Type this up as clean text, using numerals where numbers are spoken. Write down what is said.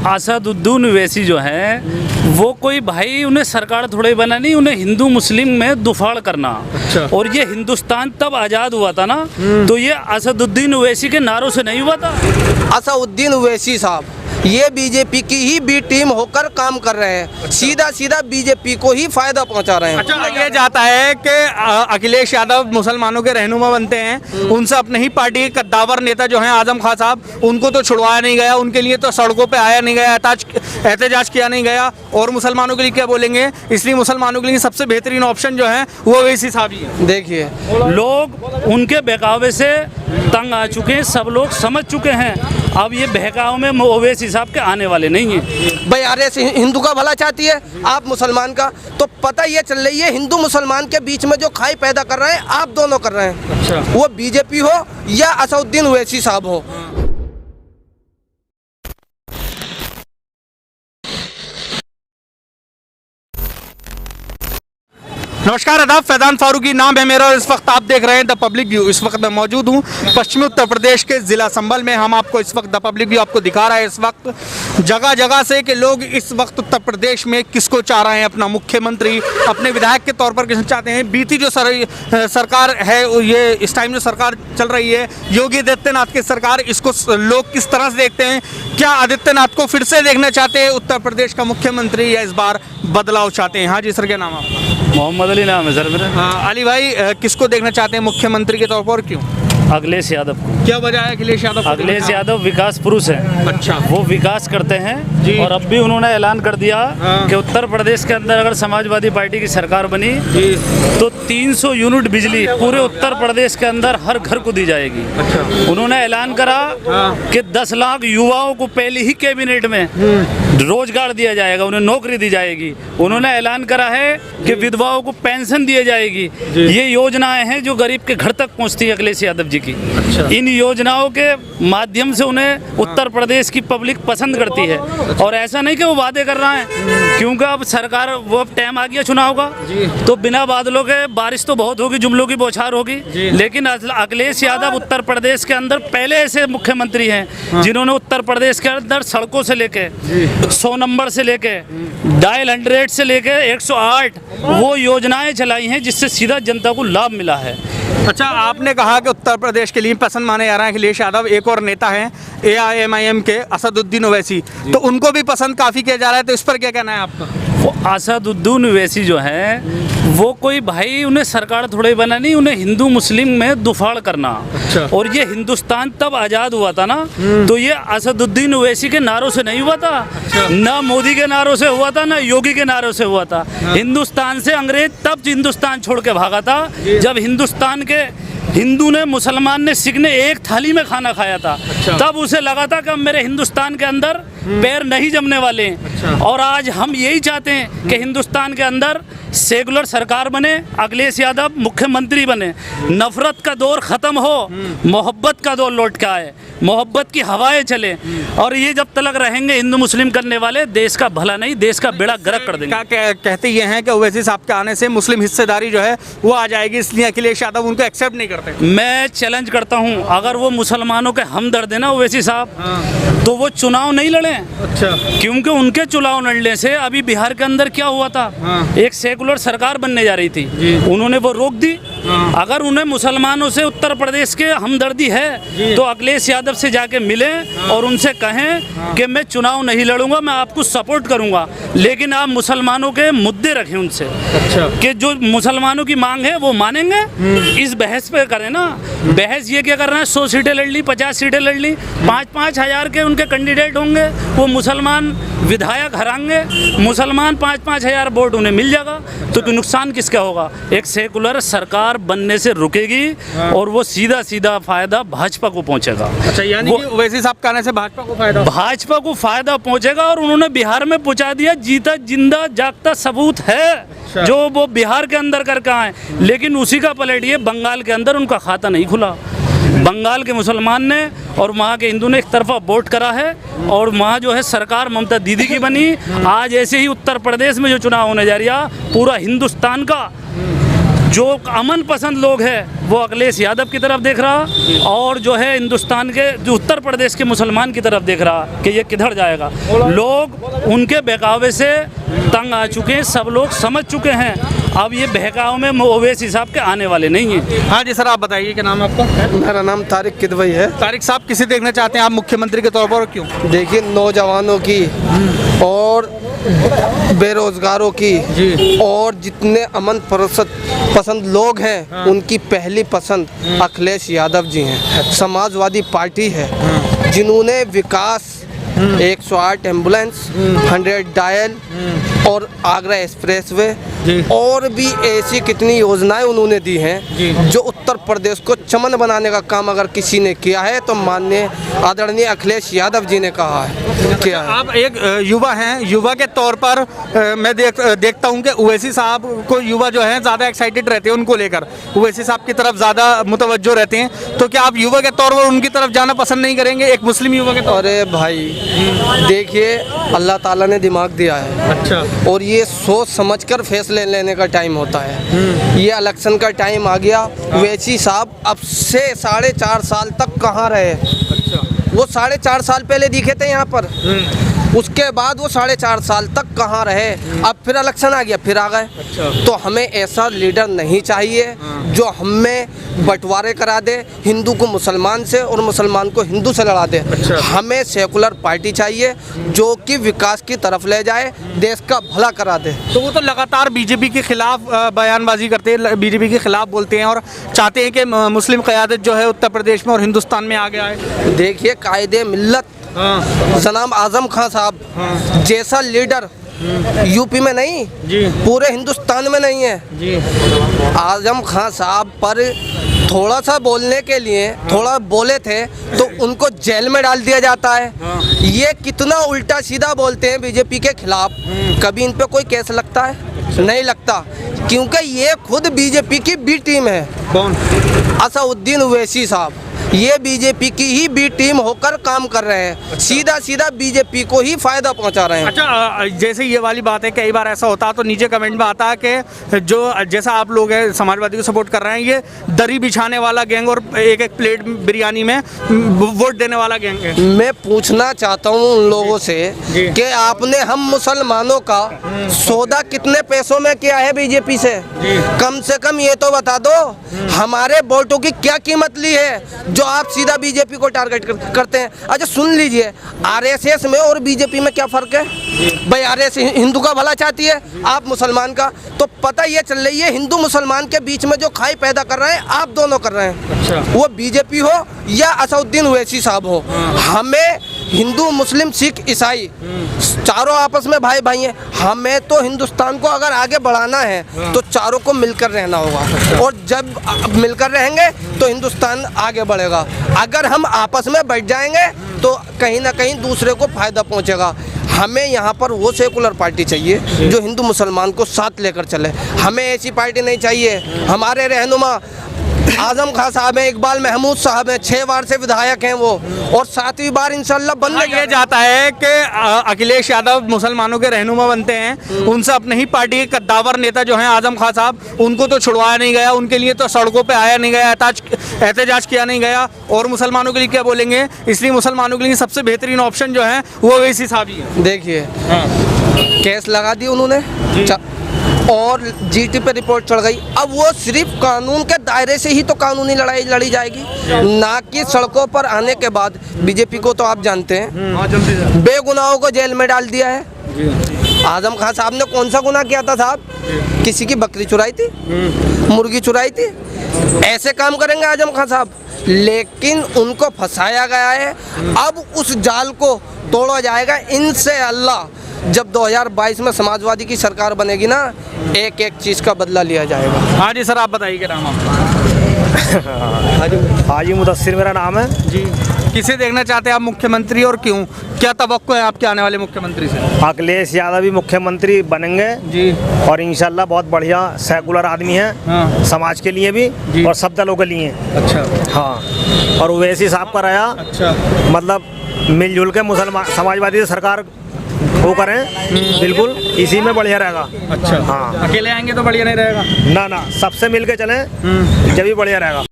असदुद्दीन ओवैसी जो हैं वो कोई भाई, उन्हें सरकार थोड़े बनानी, उन्हें हिंदू मुस्लिम में दुफाड़ करना। अच्छा। और ये हिंदुस्तान तब आज़ाद हुआ था ना, तो ये असदुद्दीन ओवैसी के नारों से नहीं हुआ था। असदुद्दीन ओवैसी साहब ये बीजेपी की ही बी टीम होकर काम कर रहे हैं। सीधा सीधा बीजेपी को ही फायदा पहुंचा रहे हैं। अच्छा, ये जाता है कि अखिलेश यादव मुसलमानों के रहनुमा बनते हैं, उनसे अपने ही पार्टी के कद्दावर नेता जो हैं आजम खान साहब, उनको तो छुड़वाया नहीं गया, उनके लिए तो सड़कों पे आया नहीं गया, एहतजाज किया नहीं गया, और मुसलमानों के लिए क्या बोलेंगे? इसलिए मुसलमानों के लिए सबसे बेहतरीन ऑप्शन जो है वो ओवैसी साहब ही है। देखिए, लोग उनके बहकावे से तंग आ चुके हैं, सब लोग समझ चुके हैं। अब ये बहकाव में ओवैसी साहब के आने वाले नहीं हैं। भाई आरएस हिंदू का भला चाहती है, आप मुसलमान का, तो पता ये चल रही है हिंदू मुसलमान के बीच में जो खाई पैदा कर रहे हैं आप दोनों कर रहे हैं। अच्छा। वो बीजेपी हो या असदुद्दीन ओवैसी साहब हो। नमस्कार, आदाब, फैजान फारूकी नाम है मेरा और इस वक्त आप देख रहे हैं द पब्लिक व्यू। इस वक्त मैं मौजूद हूँ पश्चिमी उत्तर प्रदेश के ज़िला संभल में। हम आपको इस वक्त द पब्लिक व्यू आपको दिखा रहा है इस वक्त जगह जगह से कि लोग इस वक्त उत्तर प्रदेश में किसको चाह रहे हैं, अपना मुख्यमंत्री, अपने विधायक के तौर पर किसको चाहते हैं। बीती जो सरकार है, ये इस टाइम जो सरकार चल रही है योगी आदित्यनाथ की सरकार, इसको लोग किस तरह से देखते हैं? क्या आदित्यनाथ को फिर से देखना चाहते हैं उत्तर प्रदेश का मुख्यमंत्री, या इस बार बदलाव चाहते हैं? हाँ जी सर, क्या नाम आपका? मोहम्मद अली नाम है सर मेरा। अली भाई, किसको देखना चाहते हैं मुख्यमंत्री के तौर पर, क्यों? अखिलेश यादव को। क्या वजह है अखिलेश यादव? अखिलेश यादव विकास पुरुष है। अच्छा। वो विकास करते हैं जी। और अब भी उन्होंने ऐलान कर दिया कि उत्तर प्रदेश के अंदर अगर समाजवादी पार्टी की सरकार बनी तो 300 यूनिट बिजली पूरे उत्तर प्रदेश के अंदर हर घर को दी जाएगी। अच्छा। उन्होंने ऐलान करा कि 10 लाख युवाओं को पहले ही कैबिनेट में रोजगार दिया जाएगा, उन्हें नौकरी दी जाएगी। उन्होंने ऐलान करा है कि विधवाओं को पेंशन दी जाएगी। ये योजनाएं हैं जो गरीब के घर तक पहुंचती है अखिलेश यादव जी की। अच्छा। इन योजनाओं के माध्यम से उन्हें उत्तर प्रदेश की पब्लिक पसंद करती है। और ऐसा नहीं कि वो वादे कर रहा है, क्योंकि अब सरकार, वो अब टाइम आ गया चुनाव का, तो बिना बादलों के बारिश तो बहुत होगी, जुमलों की बौछार होगी, लेकिन अखिलेश यादव उत्तर प्रदेश के अंदर पहले ऐसे मुख्यमंत्री हैं जिन्होंने उत्तर प्रदेश के अंदर सड़कों से लेके 100 नंबर से लेके डायल 100 से लेके 108 वो योजनाएं चलाई हैं जिससे सीधा जनता को लाभ मिला है। अच्छा, आपने कहा कि उत्तर प्रदेश के लिए पसंद माने जा रहे हैं अखिलेश यादव। एक और नेता हैं AIMIM के असदुद्दीन ओवैसी, तो उनको भी पसंद काफ़ी किया जा रहा है, तो इस पर क्या कहना है आपका? वो असदुद्दीन ओवैसी जो हैं वो कोई भाई, उन्हें सरकार थोड़े बनानी, उन्हें हिंदू मुस्लिम में दुफाड़ करना। अच्छा। और ये हिंदुस्तान तब आज़ाद हुआ था ना, तो ये असदुद्दीन ओवैसी के नारों से नहीं हुआ था। अच्छा। ना मोदी के नारों से हुआ था, ना योगी के नारों से हुआ था। हिंदुस्तान से अंग्रेज तब हिंदुस्तान छोड़ के भागा था जब हिंदुस्तान के हिंदू ने, मुसलमान ने, सिख ने एक थाली में खाना खाया था। अच्छा। तब उसे लगा था कि अब मेरे हिंदुस्तान के अंदर पैर नहीं जमने वाले हैं। अच्छा। और आज हम यही चाहते हैं कि हिंदुस्तान के अंदर सेकुलर सरकार बने, अखिलेश यादव मुख्यमंत्री बने, नफरत का दौर ख़त्म हो, मोहब्बत का दौर लौट के आए, मोहब्बत की हवाएं चले। और ये जब तक रहेंगे हिंदू मुस्लिम करने वाले, देश का भला नहीं, देश का बेड़ा गर्क कर देंगे। कहते ये हैं कि ओवैसी साहब के आने से मुस्लिम हिस्सेदारी जो है वो आ जाएगी, इसलिए अखिलेश यादव उनको एक्सेप्ट नहीं करते। मैं चैलेंज करता हूं, अगर वो मुसलमानों के हमदर्द है ना ओवैसी साहब, तो वो चुनाव नहीं लड़े। अच्छा। क्योंकि उनके चुनाव लड़ने से अभी बिहार के अंदर क्या हुआ था, एक सेकुलर सरकार बनने जा रही थी, उन्होंने वो रोक दी। अगर उन्हें मुसलमानों से उत्तर प्रदेश के हमदर्दी है तो अखिलेश यादव से जाके मिले और उनसे कहें कि मैं चुनाव नहीं लड़ूंगा, मैं आपको सपोर्ट करूंगा, लेकिन आप मुसलमानों के मुद्दे रखें उनसे। अच्छा। कि जो मुसलमानों की मांग है वो मानेंगे, इस बहस पे करें ना। बहस ये क्या कर रहे हैं, 100 सीटें लड़ ली, 50 सीटें लड़ ली, 5-5 हज़ार के उनके कैंडिडेट होंगे, वो मुसलमान विधायक हराएंगे, मुसलमान 5-5 हज़ार वोट उन्हें मिल जाएगा, तो नुकसान किसका होगा? एक सेकुलर सरकार बनने से रुकेगी और वो सीधा सीधा फायदा भाजपा को पहुंचेगा। अच्छा, यानी कि ओवैसी साहब के आने से भाजपा को फायदा पहुंचेगा। और उन्होंने बिहार में पहुंचा दिया, जीता जिंदा जागता सबूत है। अच्छा। जो वो बिहार के अंदर करके आए, लेकिन उसी का पलटिए बंगाल के अंदर उनका खाता नहीं खुला। बंगाल के मुसलमान ने और वहाँ के हिंदू ने एक तरफा वोट करा है और वहाँ जो है सरकार ममता दीदी की बनी। आज ऐसे ही उत्तर प्रदेश में जो चुनाव होने जा रहा है, पूरा हिंदुस्तान का जो अमन पसंद लोग हैं वो अखिलेश यादव की तरफ देख रहा, और जो है हिंदुस्तान के जो उत्तर प्रदेश के मुसलमान की तरफ देख रहा कि ये किधर जाएगा। लोग उनके बहकावे से तंग आ चुके हैं, सब लोग समझ चुके हैं, अब ये बहकाव में ओवैसी साहब के आने वाले नहीं हैं। हाँ जी सर, आप बताइए क्या नाम है आपका? मेरा नाम तारिक किदवई है। तारिक साहब, किसे देखना चाहते हैं आप मुख्यमंत्री के तौर पर और क्यों? देखिए, नौजवानों की और बेरोजगारों की और जितने अमन पसंद लोग हैं उनकी पहली पसंद अखिलेश यादव जी हैं। समाजवादी पार्टी है जिन्होंने विकास 108 एम्बुलेंस, 100 डायल और आगरा एक्सप्रेसवे और भी ऐसी कितनी योजनाएं उन्होंने दी हैं जो उत्तर प्रदेश को चमन बनाने का काम अगर किसी ने किया है तो माननीय आदरणीय अखिलेश यादव जी ने कहा है किया है। आप एक युवा हैं, युवा के तौर पर मैं देखता हूं कि ओवैसी साहब को युवा जो हैं ज़्यादा एक्साइटेड रहते हैं, उनको लेकर ओवैसी साहब की तरफ ज़्यादा मुतवज्जो रहते हैं, तो क्या आप युवा के तौर पर उनकी तरफ जाना पसंद नहीं करेंगे एक मुस्लिम युवा के तौर? अरे भाई देखिए, अल्लाह ताला ने दिमाग दिया है। अच्छा। और ये सोच समझकर फैसले लेने का टाइम होता है। ये इलेक्शन का टाइम आ गया। ओवैसी साहब अब से 4.5 साल तक कहाँ रहे? अच्छा। वो 4.5 साल पहले दिखे थे यहाँ पर, उसके बाद वो 4.5 साल तक कहाँ रहे? अब फिर इलेक्शन आ गया, फिर आ गए। अच्छा। तो हमें ऐसा लीडर नहीं चाहिए जो हमें बंटवारे करा दे, हिंदू को मुसलमान से और मुसलमान को हिंदू से लड़ा दे। अच्छा। हमें सेकुलर पार्टी चाहिए जो कि विकास की तरफ ले जाए, देश का भला करा दे। तो वो तो लगातार बीजेपी के खिलाफ बयानबाजी करते हैं, बीजेपी के खिलाफ बोलते हैं और चाहते हैं कि मुस्लिम क़यादत जो है उत्तर प्रदेश में और हिंदुस्तान में आगे आए। देखिए, कायदे मिल्लत जनाब आजम खान साहब जैसा लीडर यूपी में नहीं, पूरे हिंदुस्तान में नहीं है। आजम खान साहब पर थोड़ा सा बोलने के लिए थोड़ा बोले थे तो उनको जेल में डाल दिया जाता है। ये कितना उल्टा सीधा बोलते हैं बीजेपी के खिलाफ। कभी इन पे कोई केस लगता है? नहीं लगता, क्योंकि ये खुद बीजेपी की बी टीम है। कौन? असदुद्दीन ओवैसी साहब, ये बीजेपी की ही बी टीम होकर काम कर रहे हैं। सीधा सीधा बीजेपी को ही फायदा पहुंचा रहे हैं। अच्छा, जैसे ये वाली बात है, कई बार ऐसा होता है तो नीचे कमेंट में आता है कि जो जैसा आप लोग हैं समाजवादी को सपोर्ट कर रहे हैं, ये दरी बिछाने वाला गैंग और एक एक प्लेट बिरयानी में वोट देने वाला गैंग है। मैं पूछना चाहता हूँ उन लोगों से कि आपने हम मुसलमानों का सौदा कितने पैसों में किया है बीजेपी से? कम से कम ये तो बता दो, हमारे वोटों की क्या कीमत ली है जो आप सीधा बीजेपी को टारगेट करते हैं। अच्छा सुन लीजिए, आरएसएस में और बीजेपी में क्या फर्क है भाई? आरएसएस हिंदू का भला चाहती है, आप मुसलमान का। तो पता ये चल रही है हिंदू मुसलमान के बीच में जो खाई पैदा कर रहे हैं आप दोनों कर रहे हैं। अच्छा। वो बीजेपी हो या असदुद्दीन ओवैसी साहब हो, हमें हिंदू मुस्लिम सिख ईसाई चारों आपस में भाई भाई हैं। हमें तो हिंदुस्तान को अगर आगे बढ़ाना है तो चारों को मिलकर रहना होगा, और जब मिलकर रहेंगे तो हिंदुस्तान आगे बढ़ेगा। अगर हम आपस में बैठ जाएंगे तो कहीं ना कहीं दूसरे को फायदा पहुंचेगा। हमें यहाँ पर वो सेकुलर पार्टी चाहिए जो हिंदू मुसलमान को साथ लेकर चले। हमें ऐसी पार्टी नहीं चाहिए। हमारे रहनुमा आजम खान साहब हैं, इकबाल महमूद साहब हैं, 6 बार से विधायक हैं वो, और 7वीं बार इंशाल्लाह बनने ये जाता है कि अखिलेश यादव मुसलमानों के रहनुमा बनते हैं, उनसे अपने ही पार्टी के कद्दावर नेता जो हैं आजम खान साहब, उनको तो छुड़वाया नहीं गया, उनके लिए तो सड़कों पे आया नहीं गया, एहतजाज किया नहीं गया, और मुसलमानों के लिए क्या बोलेंगे? इसलिए मुसलमानों के लिए सबसे बेहतरीन ऑप्शन जो है वो ओवैसी साहब ही है। देखिए, केस लगा दी उन्होंने और जीटी पे रिपोर्ट चढ़ गई। अब वो सिर्फ कानून के दायरे से ही तो कानूनी लड़ाई लड़ी जाएगी, ना कि सड़कों पर आने के बाद। बीजेपी को तो आप जानते हैं, बेगुनाहों को जेल में डाल दिया है। आजम खान साहब ने कौन सा गुनाह किया था साहब? किसी की बकरी चुराई थी, मुर्गी चुराई थी? ऐसे काम करेंगे आजम खान साहब? लेकिन उनको फंसाया गया है। अब उस जाल को तोड़ा जाएगा इंशाअल्लाह। जब 2022 में समाजवादी की सरकार बनेगी ना, एक एक चीज़ का बदला लिया जाएगा। हाँ जी सर, आप बताइए क्या नाम आपका? हाजी मुदस्सिर मेरा नाम है जी। किसे देखना चाहते हैं आप मुख्यमंत्री और क्यों? क्या तवक्को है आपके आने वाले मुख्यमंत्री से? अखिलेश यादव भी मुख्यमंत्री बनेंगे जी, और इंशाल्लाह बहुत बढ़िया सेकुलर आदमी है। हाँ। समाज के लिए भी और सब दलों के लिए। अच्छा। हाँ, और ओवैसी साहब का रहा अच्छा। मतलब मिलजुल के मुसलमान समाजवादी से सरकार वो करें बिल्कुल, इसी में बढ़िया रहेगा। अच्छा, हाँ, अकेले आएंगे तो बढ़िया नहीं रहेगा। ना ना, सबसे मिल के चलें जब भी बढ़िया रहेगा।